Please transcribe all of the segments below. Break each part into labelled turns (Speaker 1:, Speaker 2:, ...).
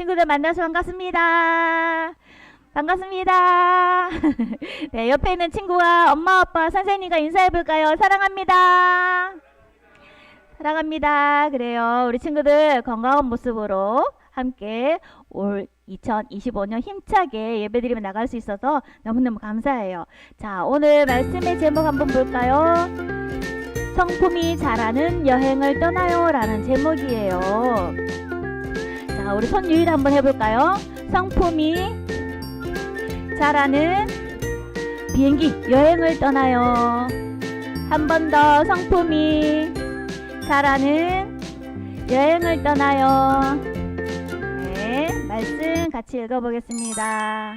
Speaker 1: 친구들 만나서 반갑습니다. 반갑습니다. 네, 옆에 있는 친구와 엄마, 아빠, 선생님과 인사해볼까요? 사랑합니다. 사랑합니다. 그래요. 우리 친구들 건강한 모습으로 함께 올 2025년 힘차게 예배드리며 나갈 수 있어서 너무너무 감사해요. 자, 오늘 말씀의 제목 한번 볼까요? 성품이 자라는 여행을 떠나요 라는 제목이에요. 자, 우리 손유일 한번 해볼까요? 성품이 자라는 비행기 여행을 떠나요. 한 번 더. 성품이 자라는 여행을 떠나요. 네, 말씀 같이 읽어보겠습니다.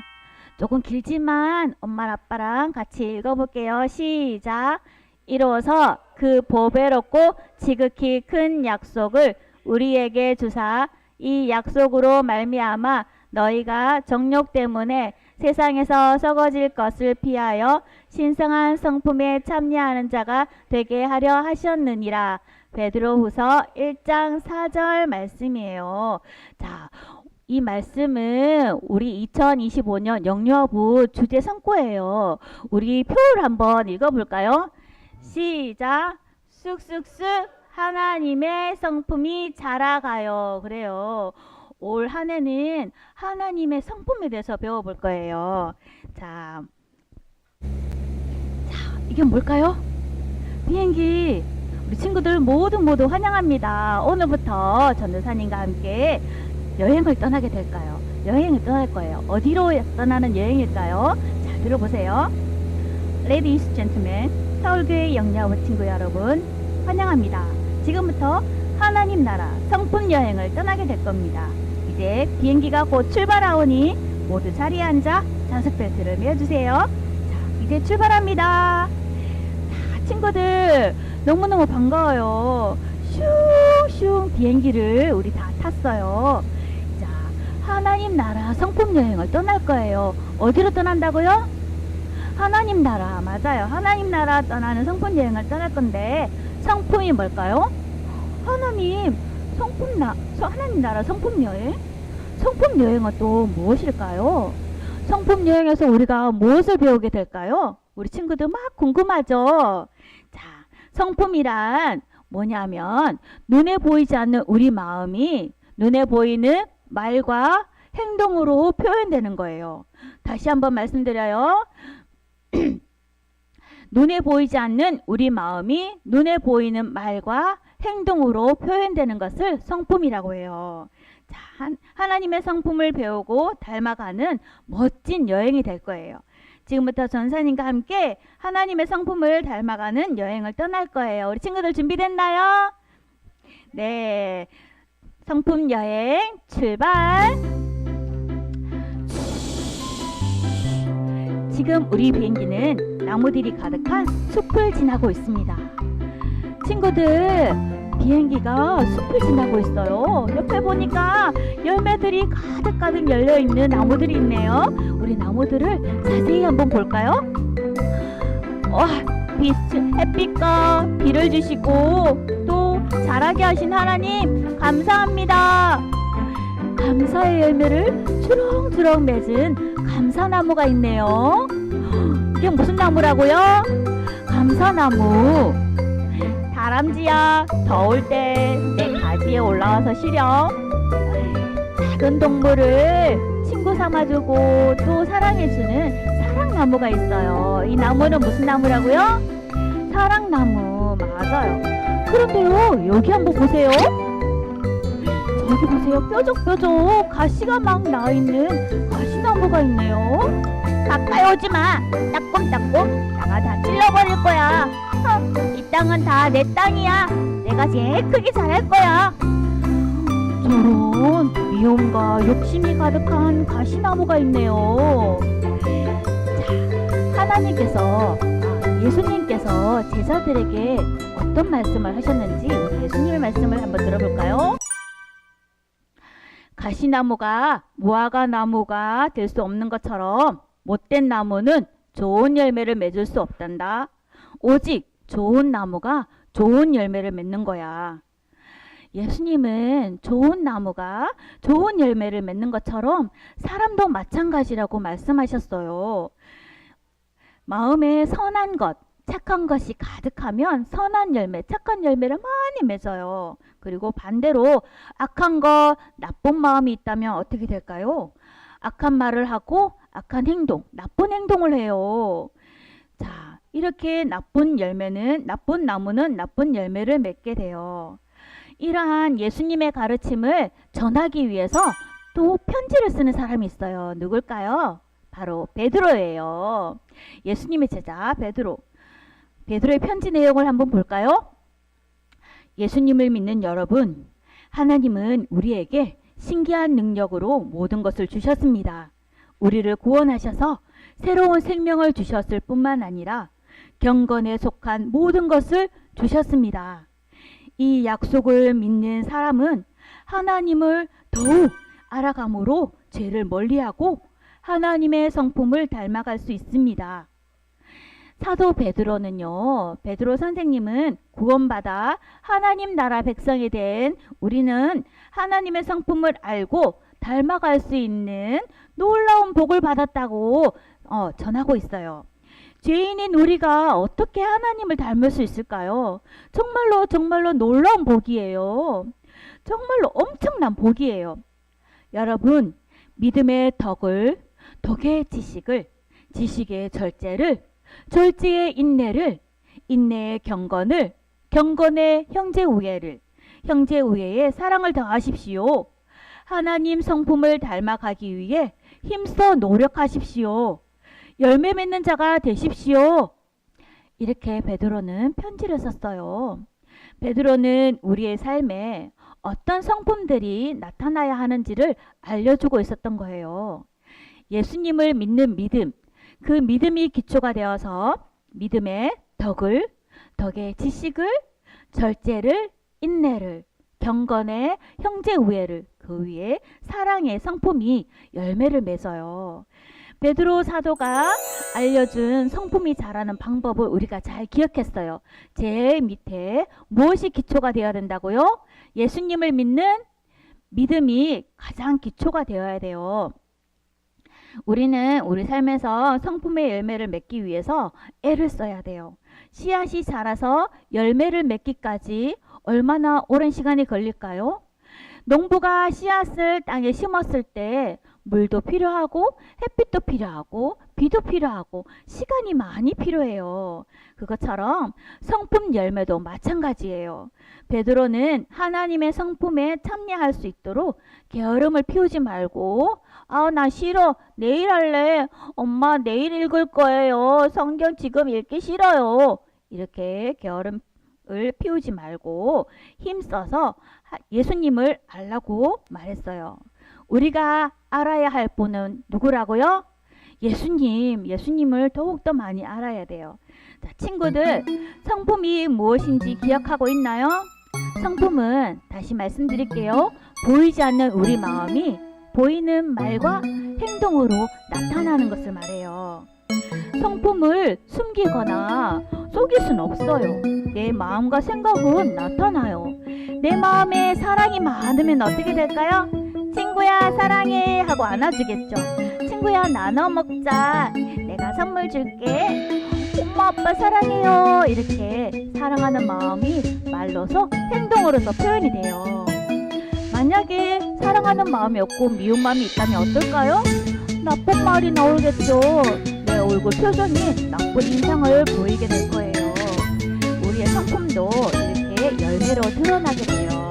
Speaker 1: 조금 길지만 엄마 아빠랑 같이 읽어볼게요. 시작. 이로써 그 보배롭고 지극히 큰 약속을 우리에게 주사 이 약속으로 말미암아 너희가 정욕 때문에 세상에서 썩어질 것을 피하여 신성한 성품에 참여하는 자가 되게 하려 하셨느니라. 베드로후서 1장 4절 말씀이에요. 자, 이 말씀은 우리 2025년 영유아부 주제 성과예요. 우리 표를 한번 읽어볼까요? 시작. 쑥쑥쑥 하나님의 성품이 자라가요. 그래요. 올 한 해는 하나님의 성품에 대해서 배워볼 거예요. 자, 이게 뭘까요? 비행기. 우리 친구들 모두 환영합니다. 오늘부터 전도사님과 함께 여행을 떠나게 될까요? 여행을 떠날 거예요. 어디로 떠나는 여행일까요? 자, 들어보세요. Ladies, gentlemen, 서울교회 영유아부 친구 여러분 환영합니다. 지금부터 하나님 나라 성품 여행을 떠나게 될 겁니다. 이제 비행기가 곧 출발하오니 모두 자리에 앉아 좌석 벨트를 매어주세요. 자, 이제 출발합니다. 자, 친구들 너무너무 반가워요. 슝슝 비행기를 우리 다 탔어요. 자, 하나님 나라 성품 여행을 떠날 거예요. 어디로 떠난다고요? 하나님 나라. 맞아요. 하나님 나라 떠나는 성품 여행을 떠날 건데 성품이 뭘까요? 하나님 나라 성품 여행? 성품 여행은 또 무엇일까요? 성품 여행에서 우리가 무엇을 배우게 될까요? 우리 친구들 막 궁금하죠? 자, 성품이란 뭐냐면 눈에 보이지 않는 우리 마음이 눈에 보이는 말과 행동으로 표현되는 거예요. 다시 한번 말씀드려요. 눈에 보이지 않는 우리 마음이 눈에 보이는 말과 행동으로 표현되는 것을 성품이라고 해요. 자, 하나님의 성품을 배우고 닮아가는 멋진 여행이 될 거예요. 지금부터 전사님과 함께 하나님의 성품을 닮아가는 여행을 떠날 거예요. 우리 친구들 준비됐나요? 네, 성품 여행 출발! 지금 우리 비행기는 나무들이 가득한 숲을 지나고 있습니다. 친구들, 비행기가 숲을 지나고 있어요. 옆에 보니까 열매들이 가득가득 열려있는 나무들이 있네요. 우리 나무들을 자세히 한번 볼까요? 햇빛과 비를 주시고 또 자라게 하신 하나님 감사합니다. 감사의 열매를 주렁주렁 맺은 감사나무가 있네요. 이게 무슨 나무라고요? 감사나무. 다람쥐야, 더울 때 내 가지에 올라와서 쉬렴. 작은 동물을 친구 삼아주고 또 사랑해주는 사랑나무가 있어요. 이 나무는 무슨 나무라고요? 사랑나무. 맞아요. 그런데요, 여기 한번 보세요. 저기 보세요. 뾰족뾰족 가시가 막 나있는 가시나무가 있네요. 가까이 오지마. 따끔따끔 나가 다 찔러버릴 거야. 이 땅은 다 내 땅이야. 내가 제일 크게 자랄 거야. 저런 미움과 욕심이 가득한 가시나무가 있네요. 자, 하나님께서 예수님께서 제자들에게 어떤 말씀을 하셨는지 우리 예수님의 말씀을 한번 들어볼까요? 가시나무가 무화과 나무가 될 수 없는 것처럼 못된 나무는 좋은 열매를 맺을 수 없단다. 오직 좋은 나무가 좋은 열매를 맺는 거야. 예수님은 좋은 나무가 좋은 열매를 맺는 것처럼 사람도 마찬가지라고 말씀하셨어요. 마음에 선한 것, 착한 것이 가득하면 선한 열매, 착한 열매를 많이 맺어요. 그리고 반대로 악한 것, 나쁜 마음이 있다면 어떻게 될까요? 악한 말을 하고 악한 행동, 나쁜 행동을 해요. 자, 이렇게 나쁜 나무는 나쁜 열매를 맺게 돼요. 이러한 예수님의 가르침을 전하기 위해서 또 편지를 쓰는 사람이 있어요. 누굴까요? 바로 베드로예요. 예수님의 제자 베드로. 베드로의 편지 내용을 한번 볼까요? 예수님을 믿는 여러분, 하나님은 우리에게 신기한 능력으로 모든 것을 주셨습니다. 우리를 구원하셔서 새로운 생명을 주셨을 뿐만 아니라 경건에 속한 모든 것을 주셨습니다. 이 약속을 믿는 사람은 하나님을 더욱 알아감으로 죄를 멀리하고 하나님의 성품을 닮아갈 수 있습니다. 사도 베드로는요, 베드로 선생님은 구원받아 하나님 나라 백성이 된 우리는 하나님의 성품을 알고 닮아갈 수 있는 놀라운 복을 받았다고 전하고 있어요. 죄인인 우리가 어떻게 하나님을 닮을 수 있을까요? 정말로 놀라운 복이에요. 정말로 엄청난 복이에요. 여러분, 믿음의 덕을, 덕의 지식을, 지식의 절제를, 절제의 인내를, 인내의 경건을, 경건의 형제우애를, 형제우애의 사랑을 더하십시오. 하나님 성품을 닮아가기 위해 힘써 노력하십시오. 열매 맺는 자가 되십시오. 이렇게 베드로는 편지를 썼어요. 베드로는 우리의 삶에 어떤 성품들이 나타나야 하는지를 알려주고 있었던 거예요. 예수님을 믿는 믿음, 그 믿음이 기초가 되어서 믿음의 덕을, 덕의 지식을, 절제를, 인내를, 경건의 형제우애를, 그 위에 사랑의 성품이 열매를 맺어요. 베드로 사도가 알려준 성품이 자라는 방법을 우리가 잘 기억했어요. 제일 밑에 무엇이 기초가 되어야 된다고요? 예수님을 믿는 믿음이 가장 기초가 되어야 돼요. 우리는 우리 삶에서 성품의 열매를 맺기 위해서 애를 써야 돼요. 씨앗이 자라서 열매를 맺기까지 얼마나 오랜 시간이 걸릴까요? 농부가 씨앗을 땅에 심었을 때 물도 필요하고 햇빛도 필요하고 비도 필요하고 시간이 많이 필요해요. 그것처럼 성품 열매도 마찬가지예요. 베드로는 하나님의 성품에 참여할 수 있도록 게으름을 피우지 말고 나 싫어. 내일 할래. 엄마 내일 읽을 거예요. 성경 지금 읽기 싫어요. 이렇게 게으름을 피우지 말고 힘써서 예수님을 알라고 말했어요. 우리가 알아야 할 분은 누구라고요? 예수님을 더욱더 많이 알아야 돼요. 자, 친구들, 성품이 무엇인지 기억하고 있나요? 성품은 다시 말씀드릴게요. 보이지 않는 우리 마음이 보이는 말과 행동으로 나타나는 것을 말해요. 성품을 숨기거나 속일 수는 없어요. 내 마음과 생각은 나타나요. 내 마음에 사랑이 많으면 어떻게 될까요? 친구야 사랑해 하고 안아주겠죠. 친구야 나눠 먹자. 내가 선물 줄게. 엄마 아빠 사랑해요. 이렇게 사랑하는 마음이 말로서 행동으로서 표현이 돼요. 만약에 사랑하는 마음이 없고 미운 마음이 있다면 어떨까요? 나쁜 말이 나오겠죠. 내 얼굴 표정이 나쁜 인상을 보이게 될 거예요. 우리의 성품도 이렇게 열매로 드러나게 돼요.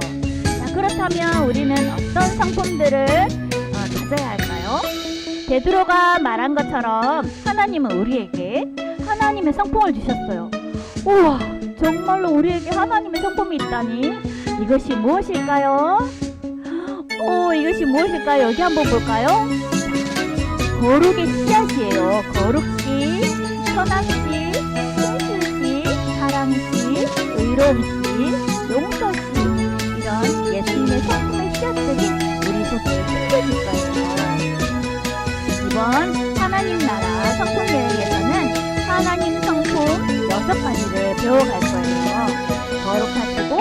Speaker 1: 자, 그렇다면 우리는 어떤 성품들을 가져야 할까요? 베드로가 말한 것처럼 하나님은 우리에게 하나님의 성품을 주셨어요. 우와, 정말로 우리에게 하나님의 성품이 있다니. 이것이 무엇일까요? 이것이 무엇일까요? 여기 한번 볼까요? 거룩의 씨앗이에요. 거룩씨, 선함씨, 충실씨, 사랑씨, 의로움씨, 용서씨, 이런 예수님의 성품의 씨앗들이 우리 속에 숨겨질 거예요. 이번 하나님 나라 성품 여행에서는 하나님 성품 6가지를 배워갈 거예요. 거룩하시고,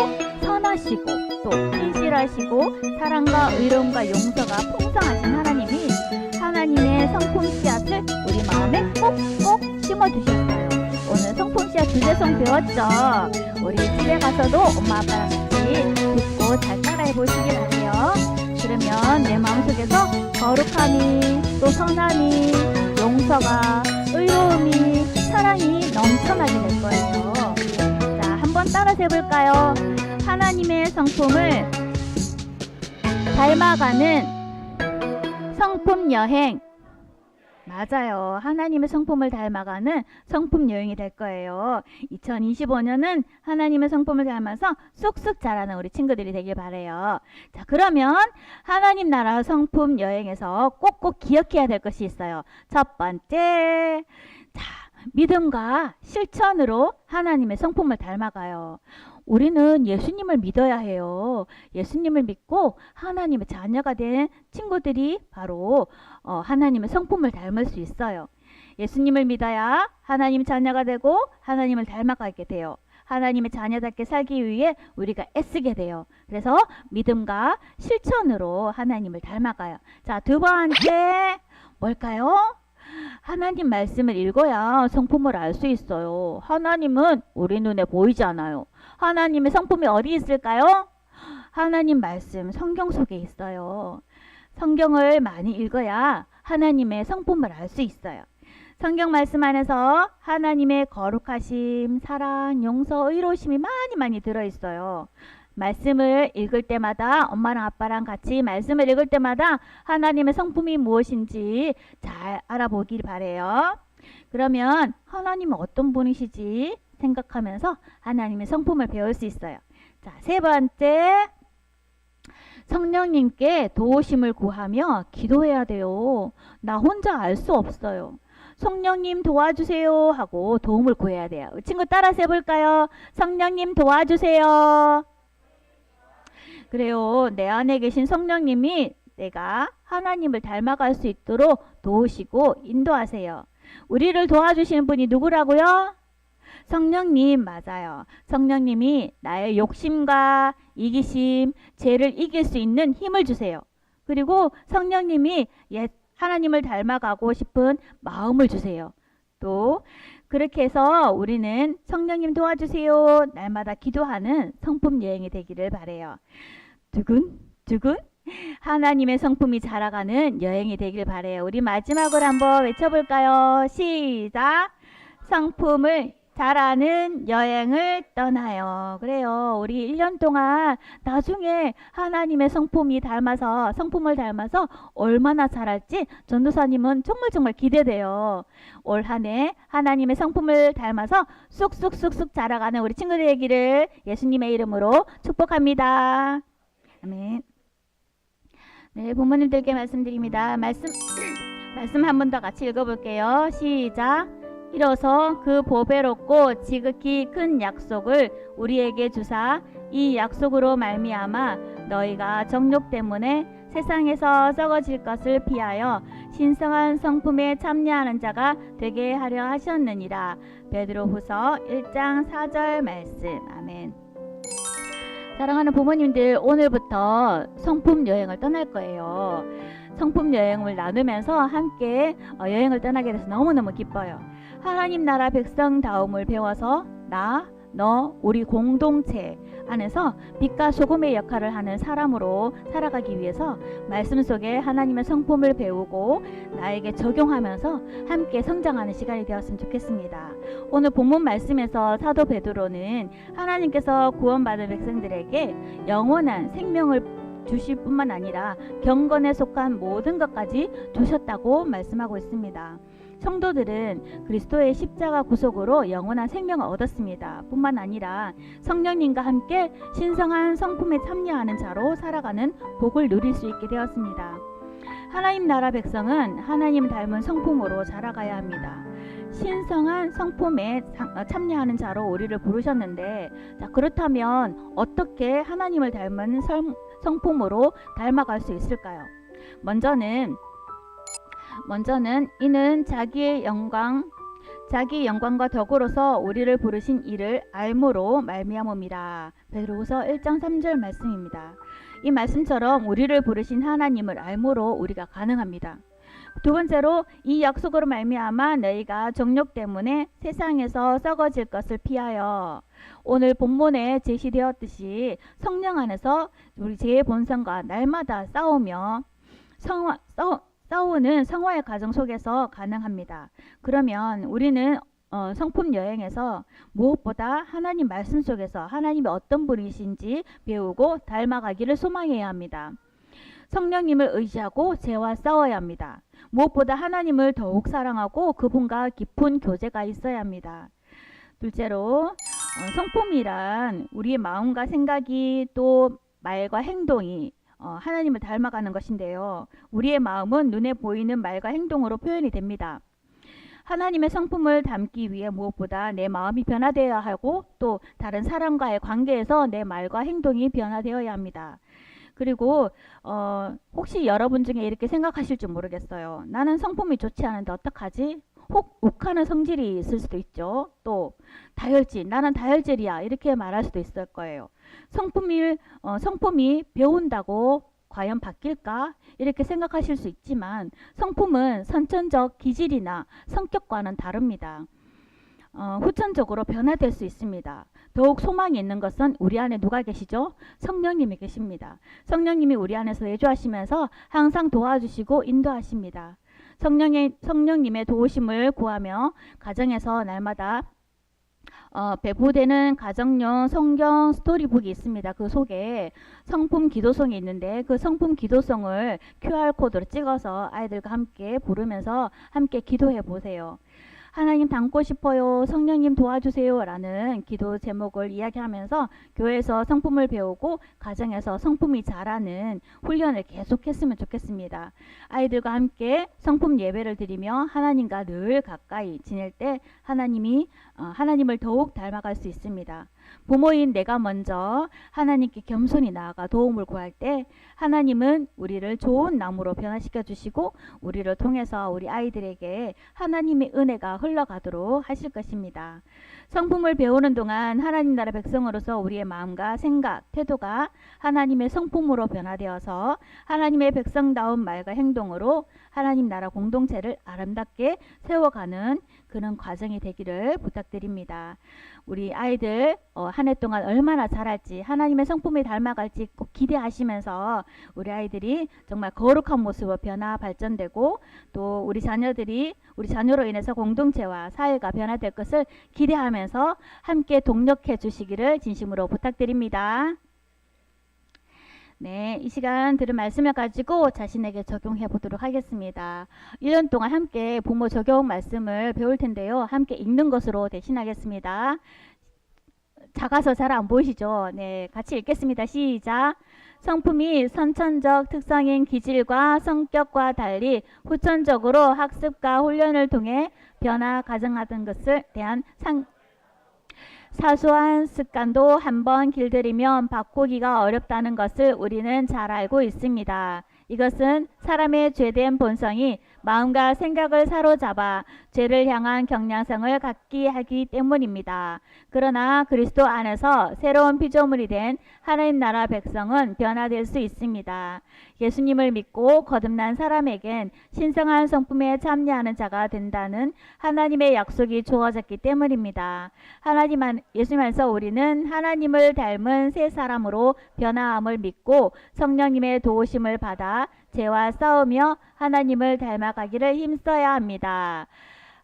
Speaker 1: 선하시고, 또 신실하시고 사랑과 의로움과 용서가 풍성하신 하나님이 하나님의 성품 씨앗을 우리 마음에 꼭꼭 심어주셨어요. 오늘 성품 씨앗 주제송 배웠죠? 우리 집에 가서도 엄마 아빠랑 같이 듣고 잘 따라해 보시기 바래요. 그러면 내 마음속에서 거룩함이 또 선함이 용서가 의로움이 사랑이 넘쳐나게 될 거예요. 자, 한번 따라서 해볼까요? 하나님의 성품을 닮아가는 성품 여행. 맞아요. 하나님의 성품을 닮아가는 성품 여행이 될 거예요. 2025년은 하나님의 성품을 닮아서 쑥쑥 자라는 우리 친구들이 되길 바래요. 자, 그러면 하나님 나라 성품 여행에서 꼭꼭 기억해야 될 것이 있어요. 첫 번째, 자, 믿음과 실천으로 하나님의 성품을 닮아가요. 우리는 예수님을 믿어야 해요. 예수님을 믿고 하나님의 자녀가 된 친구들이 바로 하나님의 성품을 닮을 수 있어요. 예수님을 믿어야 하나님 자녀가 되고 하나님을 닮아가게 돼요. 하나님의 자녀답게 살기 위해 우리가 애쓰게 돼요. 그래서 믿음과 실천으로 하나님을 닮아가요. 자, 두 번째 뭘까요? 하나님 말씀을 읽어야 성품을 알 수 있어요. 하나님은 우리 눈에 보이지 않아요. 하나님의 성품이 어디 있을까요? 하나님 말씀 성경 속에 있어요. 성경을 많이 읽어야 하나님의 성품을 알 수 있어요. 성경 말씀 안에서 하나님의 거룩하심, 사랑, 용서, 의로우심이 많이 들어있어요. 말씀을 읽을 때마다 엄마랑 아빠랑 같이 말씀을 읽을 때마다 하나님의 성품이 무엇인지 잘 알아보길 바래요. 그러면 하나님은 어떤 분이시지 생각하면서 하나님의 성품을 배울 수 있어요. 자, 세 번째, 성령님께 도우심을 구하며 기도해야 돼요. 나 혼자 알 수 없어요. 성령님 도와주세요 하고 도움을 구해야 돼요. 친구 따라서 해볼까요? 성령님 도와주세요. 그래요. 내 안에 계신 성령님이 내가 하나님을 닮아갈 수 있도록 도우시고 인도하세요. 우리를 도와주시는 분이 누구라고요? 성령님. 맞아요. 성령님이 나의 욕심과 이기심, 죄를 이길 수 있는 힘을 주세요. 그리고 성령님이 하나님을 닮아가고 싶은 마음을 주세요. 또 그렇게 해서 우리는 성령님 도와주세요 날마다 기도하는 성품 여행이 되기를 바래요. 두근두근 하나님의 성품이 자라가는 여행이 되길 바래요. 우리 마지막으로 한번 외쳐볼까요? 시작! 성품을 자라는 여행을 떠나요. 그래요. 우리 1년 동안 나중에 하나님의 성품을 닮아서 얼마나 자랄지 전도사님은 정말 기대돼요. 올 한 해 하나님의 성품을 닮아서 쑥쑥 자라가는 우리 친구들 되기를 예수님의 이름으로 축복합니다. 아멘. 네, 부모님들께 말씀드립니다. 말씀 한 번 더 같이 읽어볼게요. 시작! 이로써 그 보배롭고 지극히 큰 약속을 우리에게 주사 이 약속으로 말미암아 너희가 정욕 때문에 세상에서 썩어질 것을 피하여 신성한 성품에 참여하는 자가 되게 하려 하셨느니라. 베드로후서 1장 4절 말씀. 아멘. 사랑하는 부모님들, 오늘부터 성품 여행을 떠날 거예요. 성품 여행을 나누면서 함께 여행을 떠나게 돼서 너무너무 기뻐요. 하나님 나라 백성다움을 배워서 너, 우리 공동체 안에서 빛과 소금의 역할을 하는 사람으로 살아가기 위해서 말씀 속에 하나님의 성품을 배우고 나에게 적용하면서 함께 성장하는 시간이 되었으면 좋겠습니다. 오늘 본문 말씀에서 사도 베드로는 하나님께서 구원받은 백성들에게 영원한 생명을 주실 뿐만 아니라 경건에 속한 모든 것까지 주셨다고 말씀하고 있습니다. 성도들은 그리스도의 십자가 구속으로 영원한 생명을 얻었습니다. 뿐만 아니라 성령님과 함께 신성한 성품에 참여하는 자로 살아가는 복을 누릴 수 있게 되었습니다. 하나님 나라 백성은 하나님 닮은 성품으로 자라가야 합니다. 신성한 성품에 참여하는 자로 우리를 부르셨는데, 자, 그렇다면 어떻게 하나님을 닮은 성품으로 닮아갈 수 있을까요? 먼저는 이는 자기의 영광, 자기 영광과 덕으로서 우리를 부르신 이를 알므로 말미암음이라. 베드로후서 1장 3절 말씀입니다. 이 말씀처럼 우리를 부르신 하나님을 알므로 우리가 가능합니다. 두 번째로 이 약속으로 말미암아 너희가 정욕 때문에 세상에서 썩어질 것을 피하여, 오늘 본문에 제시되었듯이 성령 안에서 우리 제 본성과 날마다 싸우며 싸우는 성화의 과정 속에서 가능합니다. 그러면 우리는 성품 여행에서 무엇보다 하나님 말씀 속에서 하나님이 어떤 분이신지 배우고 닮아가기를 소망해야 합니다. 성령님을 의지하고 죄와 싸워야 합니다. 무엇보다 하나님을 더욱 사랑하고 그분과 깊은 교제가 있어야 합니다. 둘째로 성품이란 우리의 마음과 생각이 또 말과 행동이 하나님을 닮아가는 것인데요. 우리의 마음은 눈에 보이는 말과 행동으로 표현이 됩니다. 하나님의 성품을 담기 위해 무엇보다 내 마음이 변화되어야 하고 또 다른 사람과의 관계에서 내 말과 행동이 변화되어야 합니다. 그리고 혹시 여러분 중에 이렇게 생각하실지 모르겠어요. 나는 성품이 좋지 않은데 어떡하지? 혹 욱하는 성질이 있을 수도 있죠. 또 다혈질, 나는 다혈질이야 이렇게 말할 수도 있을 거예요. 성품이 배운다고 과연 바뀔까? 이렇게 생각하실 수 있지만 성품은 선천적 기질이나 성격과는 다릅니다. 후천적으로 변화될 수 있습니다. 더욱 소망이 있는 것은 우리 안에 누가 계시죠? 성령님이 계십니다. 성령님이 우리 안에서 내주하시면서 항상 도와주시고 인도하십니다. 성령님의 도우심을 구하며 가정에서 날마다 배부되는 가정용 성경 스토리북이 있습니다. 그 속에 성품 기도송이 있는데 그 성품 기도송을 QR코드로 찍어서 아이들과 함께 부르면서 함께 기도해 보세요. 하나님 닮고 싶어요. 성령님 도와주세요. 라는 기도 제목을 이야기하면서 교회에서 성품을 배우고 가정에서 성품이 자라는 훈련을 계속했으면 좋겠습니다. 아이들과 함께 성품 예배를 드리며 하나님과 늘 가까이 지낼 때 하나님을 더욱 닮아갈 수 있습니다. 부모인 내가 먼저 하나님께 겸손히 나아가 도움을 구할 때 하나님은 우리를 좋은 나무로 변화시켜 주시고 우리를 통해서 우리 아이들에게 하나님의 은혜가 흘러가도록 하실 것입니다. 성품을 배우는 동안 하나님 나라 백성으로서 우리의 마음과 생각, 태도가 하나님의 성품으로 변화되어서 하나님의 백성다운 말과 행동으로 하나님 나라 공동체를 아름답게 세워가는 그런 과정이 되기를 부탁드립니다. 우리 아이들 한 해 동안 얼마나 잘할지 하나님의 성품이 닮아갈지 꼭 기대하시면서 우리 아이들이 정말 거룩한 모습으로 변화 발전되고 또 우리 자녀로 인해서 공동체와 사회가 변화될 것을 기대하면서 함께 동력해 주시기를 진심으로 부탁드립니다. 네, 이 시간 들은 말씀을 가지고 자신에게 적용해 보도록 하겠습니다. 1년 동안 함께 부모 적용 말씀을 배울 텐데요. 함께 읽는 것으로 대신하겠습니다. 작아서 잘 안 보이시죠? 네, 같이 읽겠습니다. 시작. 성품이 선천적 특성인 기질과 성격과 달리 후천적으로 학습과 훈련을 통해 변화 가정하던 것을 대한 사소한 습관도 한번 길들이면 바꾸기가 어렵다는 것을 우리는 잘 알고 있습니다. 이것은 사람의 죄된 본성이 마음과 생각을 사로잡아 죄를 향한 경향성을 갖게 하기 때문입니다. 그러나 그리스도 안에서 새로운 피조물이 된 하나님 나라 백성은 변화될 수 있습니다. 예수님을 믿고 거듭난 사람에겐 신성한 성품에 참여하는 자가 된다는 하나님의 약속이 주어졌기 때문입니다. 예수님 안에서 우리는 하나님을 닮은 새 사람으로 변화함을 믿고 성령님의 도우심을 받아 죄와 싸우며 하나님을 닮아가기를 힘써야 합니다.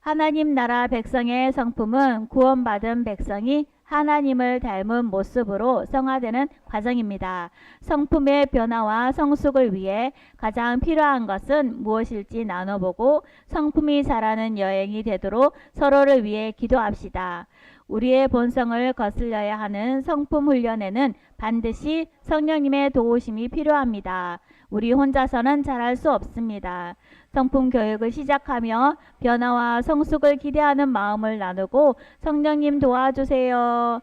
Speaker 1: 하나님 나라 백성의 성품은 구원받은 백성이 하나님을 닮은 모습으로 성화되는 과정입니다. 성품의 변화와 성숙을 위해 가장 필요한 것은 무엇일지 나눠보고 성품이 자라는 여행이 되도록 서로를 위해 기도합시다. 우리의 본성을 거슬려야 하는 성품 훈련에는 반드시 성령님의 도우심이 필요합니다. 우리 혼자서는 잘할 수 없습니다. 성품 교육을 시작하며 변화와 성숙을 기대하는 마음을 나누고 성령님 도와주세요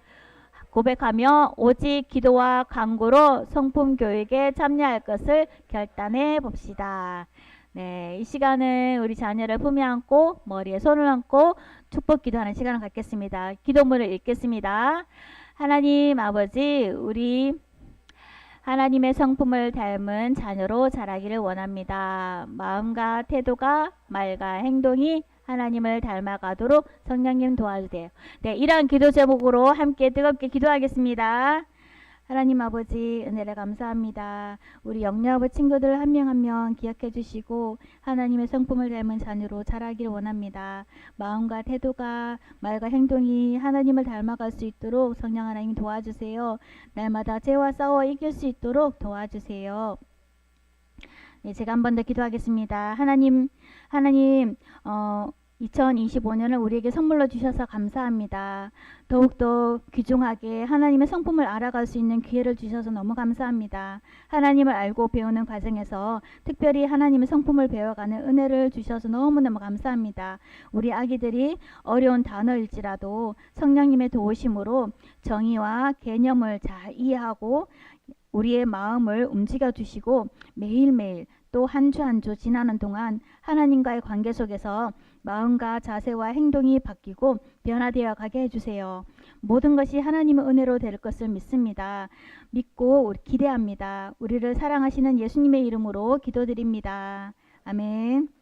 Speaker 1: 고백하며 오직 기도와 간구로 성품 교육에 참여할 것을 결단해 봅시다. 네, 이 시간은 우리 자녀를 품에 안고 머리에 손을 얹고 축복 기도하는 시간을 갖겠습니다. 기도문을 읽겠습니다. 하나님 아버지, 우리 하나님의 성품을 닮은 자녀로 자라기를 원합니다. 마음과 태도가, 말과 행동이 하나님을 닮아가도록 성령님 도와주세요. 네, 이러한 기도 제목으로 함께 뜨겁게 기도하겠습니다. 하나님 아버지, 은혜를 감사합니다. 우리 영녀아버 친구들 한 명 한 명 기억해 주시고 하나님의 성품을 닮은 자녀로 자라기를 원합니다. 마음과 태도가, 말과 행동이 하나님을 닮아갈 수 있도록 성령 하나님 도와주세요. 날마다 죄와 싸워 이길 수 있도록 도와주세요. 네, 제가 한 번 더 기도하겠습니다. 하나님, 2025년을 우리에게 선물로 주셔서 감사합니다. 더욱더 귀중하게 하나님의 성품을 알아갈 수 있는 기회를 주셔서 너무 감사합니다. 하나님을 알고 배우는 과정에서 특별히 하나님의 성품을 배워가는 은혜를 주셔서 너무너무 감사합니다. 우리 아기들이 어려운 단어일지라도 성령님의 도우심으로 정의와 개념을 잘 이해하고 우리의 마음을 움직여 주시고 매일매일 또 한 주 한 주 지나는 동안 하나님과의 관계 속에서 마음과 자세와 행동이 바뀌고 변화되어 가게 해주세요. 모든 것이 하나님의 은혜로 될 것을 믿습니다. 믿고 기대합니다. 우리를 사랑하시는 예수님의 이름으로 기도드립니다. 아멘.